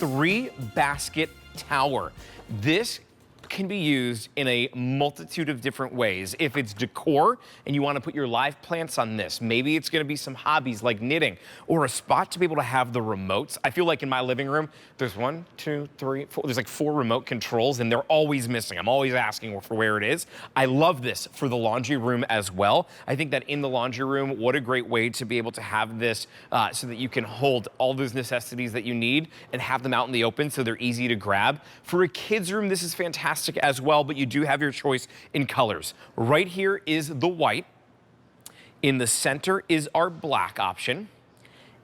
3-basket tower. This can be used in a multitude of different ways. If it's decor and you want to put your live plants on this, maybe it's going to be some hobbies like knitting or a spot to be able to have the remotes. I feel like in my living room, there's 1, 2, 3, 4, there's like 4 remote controls and they're always missing. I'm always asking for where it is. I love this for the laundry room as well. I think that in the laundry room, what a great way to be able to have this so that you can hold all those necessities that you need and have them out in the open so they're easy to grab. For a kid's room, this is fantastic as well, but you do have your choice in colors. Right here is the white. In the center is our black option.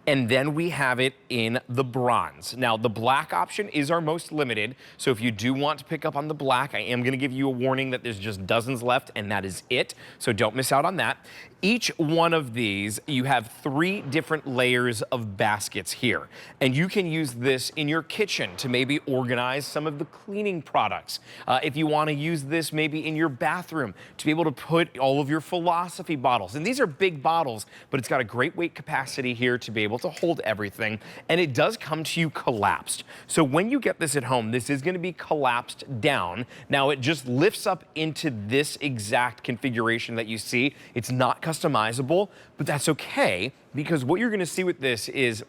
And then we have it in the bronze. Now, the black option is our most limited, so if you do want to pick up on the black, I am gonna give you a warning that there's just dozens left, and that is it, so don't miss out on that. Each one of these, you have 3 different layers of baskets here, and you can use this in your kitchen to maybe organize some of the cleaning products. If you wanna use this maybe in your bathroom to be able to put all of your philosophy bottles, and these are big bottles, but it's got a great weight capacity here to be able to hold everything, and it does come to you collapsed. So when you get this at home, this is gonna be collapsed down. Now it just lifts up into this exact configuration that you see. It's not customizable, but that's okay, because what you're gonna see with this is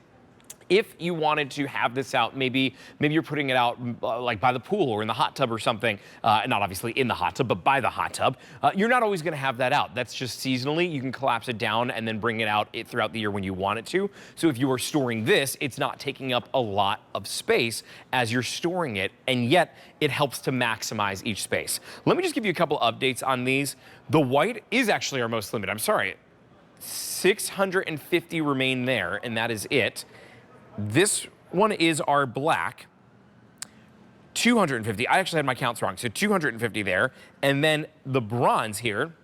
if you wanted to have this out, maybe you're putting it out like by the pool or in the hot tub or something, not obviously in the hot tub, but by the hot tub, you're not always gonna have that out. That's just seasonally. You can collapse it down and then bring it out throughout the year when you want it to. So if you are storing this, it's not taking up a lot of space as you're storing it, and yet it helps to maximize each space. Let me just give you a couple updates on these. The white is actually our most limited. I'm sorry, 650 remain there, and that is it. This one is our black, 250. I actually had my counts wrong, so 250 there. And then the bronze here,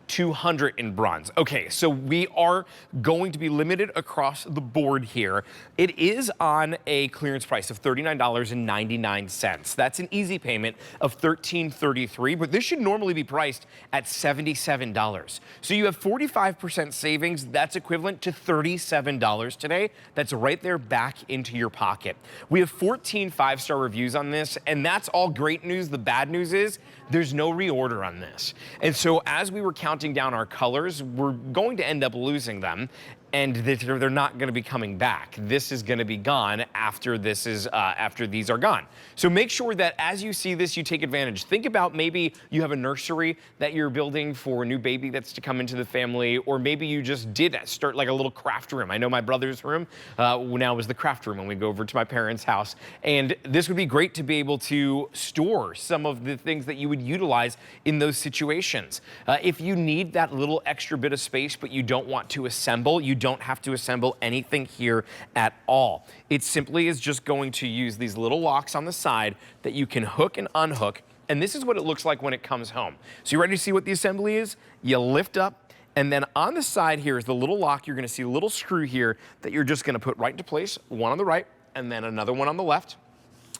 200 in bronze. Okay, so we are going to be limited across the board here. It is on a clearance price of $39.99. That's an easy payment of $13.33, but this should normally be priced at $77. So you have 45% savings. That's equivalent to $37 today. That's right there back into your pocket. We have 14 5-star reviews on this, and that's all great news. The bad news is there's no reorder on this. And so as we were counting down our colors, we're going to end up losing them, and they're not going to be coming back. This is going to be gone after this is after these are gone. So make sure that as you see this, you take advantage. Think about maybe you have a nursery that you're building for a new baby that's to come into the family, or maybe you just did start like a little craft room. I know my brother's room now is the craft room when we go over to my parents' house, and this would be great to be able to store some of the things that you would utilize in those situations. If you need that little extra bit of space, but you don't want to assemble, you don't have to assemble anything here at all. It simply is just going to use these little locks on the side that you can hook and unhook, and this is what it looks like when it comes home. So you ready to see what the assembly is? You lift up, and then on the side here is the little lock. You're gonna see a little screw here that you're just gonna put right into place, one on the right, and then another one on the left,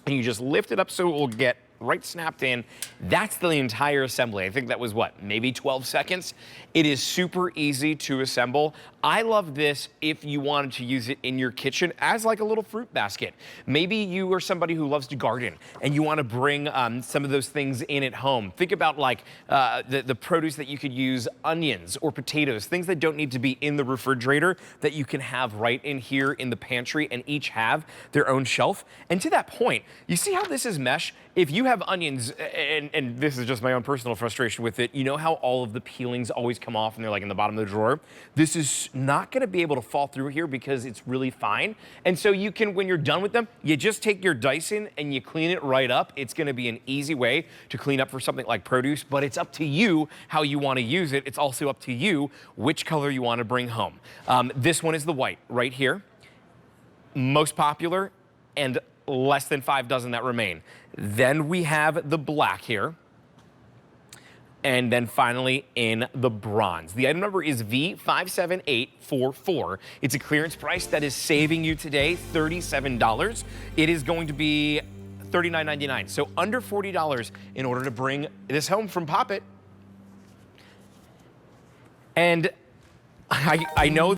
and you just lift it up so it will get right snapped in. That's the entire assembly. I think that was what, maybe 12 seconds? It is super easy to assemble. I love this if you wanted to use it in your kitchen as like a little fruit basket. Maybe you are somebody who loves to garden and you want to bring some of those things in at home. Think about like the produce that you could use, onions or potatoes, things that don't need to be in the refrigerator that you can have right in here in the pantry and each have their own shelf. And to that point, you see how this is mesh? If you have onions, and this is just my own personal frustration with it, you know how all of the peelings always come off and they're like in the bottom of the drawer? This is not gonna be able to fall through here because it's really fine. And so you can, when you're done with them, you just take your Dyson and you clean it right up. It's gonna be an easy way to clean up for something like produce, but it's up to you how you wanna use it. It's also up to you which color you wanna bring home. This one is the white right here. Most popular and less than 5 dozen that remain. Then we have the black here. And then finally in the bronze. The item number is V57844. It's a clearance price that is saving you today $37. It is going to be $39.99, so under $40 in order to bring this home from Pop It. And I know